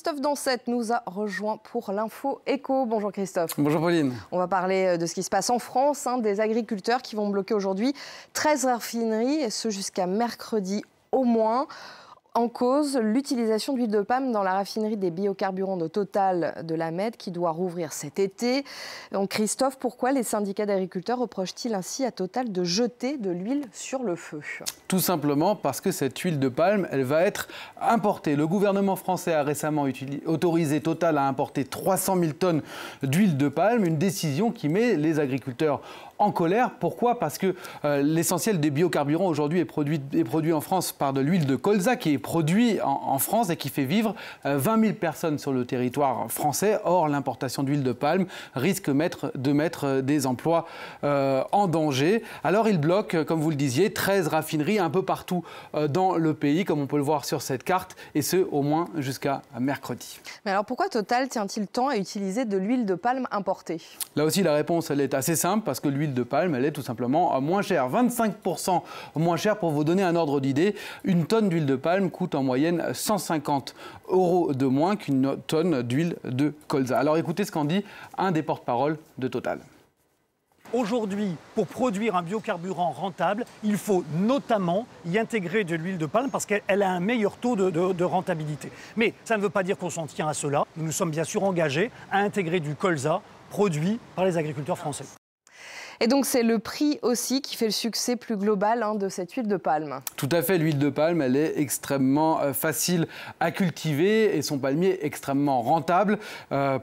Christophe Dansette nous a rejoint pour l'info éco. Bonjour Christophe. Bonjour Pauline. On va parler de ce qui se passe en France, des agriculteurs qui vont bloquer aujourd'hui 13 raffineries, et ce jusqu'à mercredi au moins. En cause, l'utilisation d'huile de palme dans la raffinerie des biocarburants de Total de la Mède qui doit rouvrir cet été. Donc Christophe, pourquoi les syndicats d'agriculteurs reprochent-ils ainsi à Total de jeter de l'huile sur le feu? Tout simplement parce que cette huile de palme, elle va être importée. Le gouvernement français a récemment autorisé Total à importer 300 000 tonnes d'huile de palme, une décision qui met les agriculteurs en colère. Pourquoi? Parce que l'essentiel des biocarburants aujourd'hui est produit en France par de l'huile de colza qui est produit en France et qui fait vivre 20 000 personnes sur le territoire français. Or, l'importation d'huile de palme risque de mettre des emplois en danger. Alors, il bloque, comme vous le disiez, 13 raffineries un peu partout dans le pays, comme on peut le voir sur cette carte, et ce, au moins jusqu'à mercredi. Mais alors, pourquoi Total tient-il tant à utiliser de l'huile de palme importée? Là aussi, la réponse, elle est assez simple, parce que l'huile de palme, elle est tout simplement moins chère. 25% moins chère, pour vous donner un ordre d'idée. Une tonne d'huile de palme coûte en moyenne 150 € de moins qu'une tonne d'huile de colza. Alors écoutez ce qu'en dit un des porte-parole de Total. Aujourd'hui, pour produire un biocarburant rentable, il faut notamment y intégrer de l'huile de palme parce qu'elle a un meilleur taux de rentabilité. Mais ça ne veut pas dire qu'on s'en tient à cela. Nous nous sommes bien sûr engagés à intégrer du colza produit par les agriculteurs français. Et donc c'est le prix aussi qui fait le succès plus global de cette huile de palme. Tout à fait, l'huile de palme, elle est extrêmement facile à cultiver et son palmier extrêmement rentable.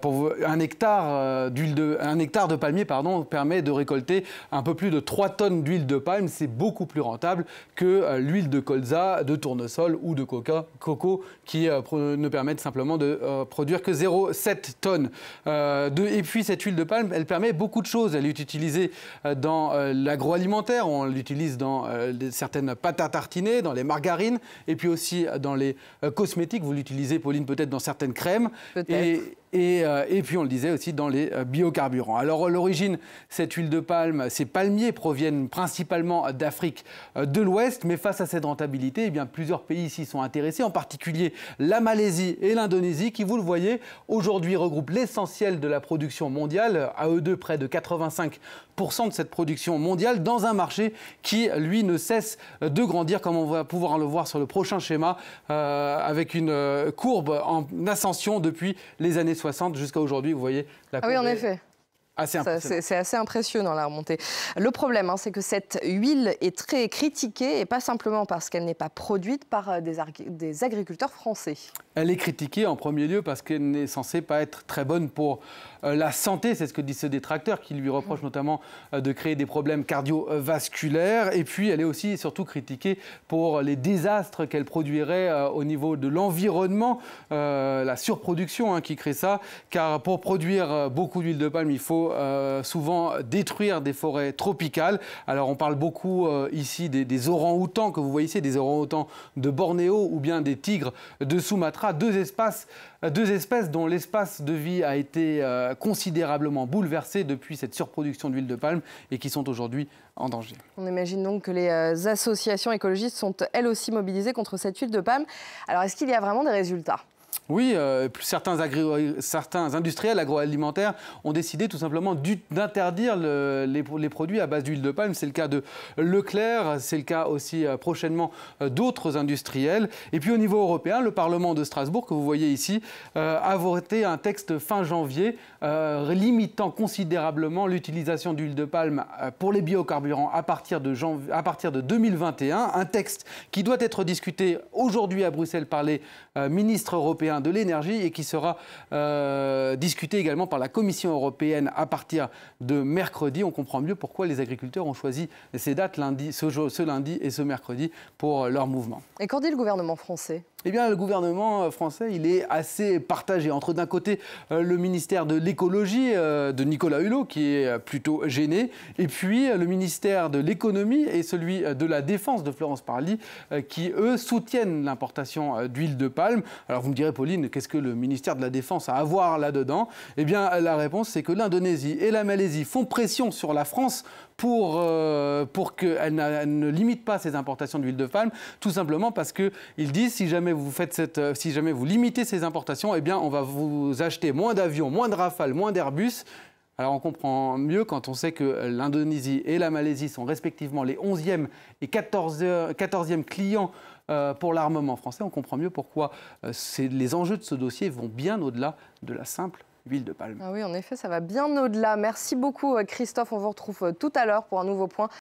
Pour un hectare de palmier permet de récolter un peu plus de 3 tonnes d'huile de palme. C'est beaucoup plus rentable que l'huile de colza, de tournesol ou de coco qui ne permettent simplement de produire que 0,7 tonnes. Et puis cette huile de palme, elle permet beaucoup de choses. Elle est utilisée dans l'agroalimentaire, on l'utilise dans certaines pâtes à tartiner, dans les margarines, et puis aussi dans les cosmétiques. Vous l'utilisez, Pauline, peut-être dans certaines crèmes. Et puis on le disait aussi dans les biocarburants. Alors à l'origine, cette huile de palme, ces palmiers proviennent principalement d'Afrique de l'Ouest, mais face à cette rentabilité, eh bien, plusieurs pays s'y sont intéressés, en particulier la Malaisie et l'Indonésie, qui, vous le voyez, aujourd'hui regroupent l'essentiel de la production mondiale, à eux deux près de 85% de cette production mondiale, dans un marché qui, lui, ne cesse de grandir, comme on va pouvoir le voir sur le prochain schéma, avec une courbe en ascension depuis les années 60 jusqu'à aujourd'hui. Vous voyez la courbe. Ah oui, en effet. C'est assez impressionnant la remontée. Le problème, c'est que cette huile est très critiquée, et pas simplement parce qu'elle n'est pas produite par des agriculteurs français. Elle est critiquée en premier lieu parce qu'elle n'est censée pas être très bonne pour la santé. C'est ce que disent ce détracteur qui lui reproche notamment de créer des problèmes cardiovasculaires. Et puis elle est aussi et surtout critiquée pour les désastres qu'elle produirait au niveau de l'environnement, la surproduction qui crée ça. Car pour produire beaucoup d'huile de palme, il faut souvent détruire des forêts tropicales. Alors on parle beaucoup ici des orang-outans que vous voyez ici, des orang-outans de Bornéo ou bien des tigres de Sumatra, deux espèces dont l'espace de vie a été considérablement bouleversé depuis cette surproduction d'huile de palme et qui sont aujourd'hui en danger. On imagine donc que les associations écologistes sont elles aussi mobilisées contre cette huile de palme. Alors est-ce qu'il y a vraiment des résultats ? Oui, certains industriels agroalimentaires ont décidé tout simplement d'interdire les produits à base d'huile de palme. C'est le cas de Leclerc, c'est le cas aussi prochainement d'autres industriels. Et puis au niveau européen, le Parlement de Strasbourg, que vous voyez ici, a voté un texte fin janvier limitant considérablement l'utilisation d'huile de palme pour les biocarburants à partir de 2021. Un texte qui doit être discuté aujourd'hui à Bruxelles par les ministres européens de l'énergie et qui sera discuté également par la Commission européenne à partir de mercredi. On comprend mieux pourquoi les agriculteurs ont choisi ces dates, ce lundi et ce mercredi, pour leur mouvement. Et qu'en dit le gouvernement français ? Eh bien, le gouvernement français, il est assez partagé. Entre d'un côté, le ministère de l'écologie de Nicolas Hulot, qui est plutôt gêné, et puis le ministère de l'économie et celui de la défense de Florence Parly, qui, eux, soutiennent l'importation d'huile de palme. Alors, vous me direz, Pauline, qu'est-ce que le ministère de la Défense a à voir là-dedans ? Eh bien, la réponse, c'est que l'Indonésie et la Malaisie font pression sur la France pour qu'elle ne limite pas ses importations d'huile de palme, tout simplement parce qu'ils disent si jamais vous limitez ces importations, eh bien on va vous acheter moins d'avions, moins de Rafale, moins d'Airbus. Alors on comprend mieux quand on sait que l'Indonésie et la Malaisie sont respectivement les 11e et 14e clients pour l'armement français. On comprend mieux pourquoi les enjeux de ce dossier vont bien au-delà de la simple huile de palme. Ah oui, en effet, ça va bien au-delà. Merci beaucoup Christophe, on vous retrouve tout à l'heure pour un nouveau point